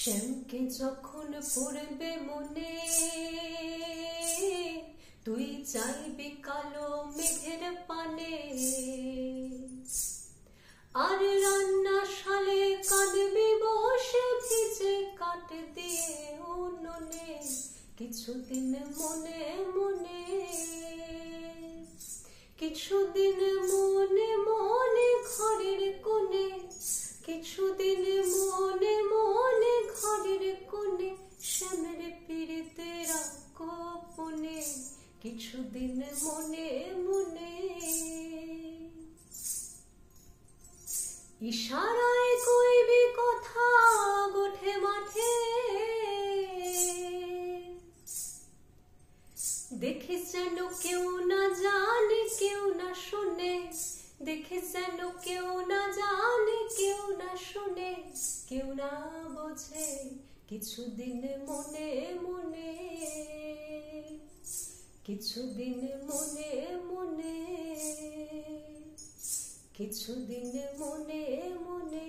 শ্যামকে যখন পড়বে মনে, তুই চাইবি কালো মেঘের পানে, আর রান্না শালে কাঁদবি বসে ভিজে কাট দিয়ে উনুনে। কিছুদিন মনে মনে, কিছুদিন মনে মনে ঘরের কোণে, কিছুদিন মনে মনে ঘরের কোণে, শ্যামের পীড়িতের গোপনে। কিছুদিন মনে মনে, ইশারায় কইবি কথা গোঠে মাঠে, দেখিস যেন কেউ না জানে কেউ না শুনে, দেখিস যেন কেউ না জানে কেউ না শুনে, কেউ না বোঝে। কিছুদিন মনে মনে, কিছুদিন মনে মনে, কিছুদিন মনে মনে।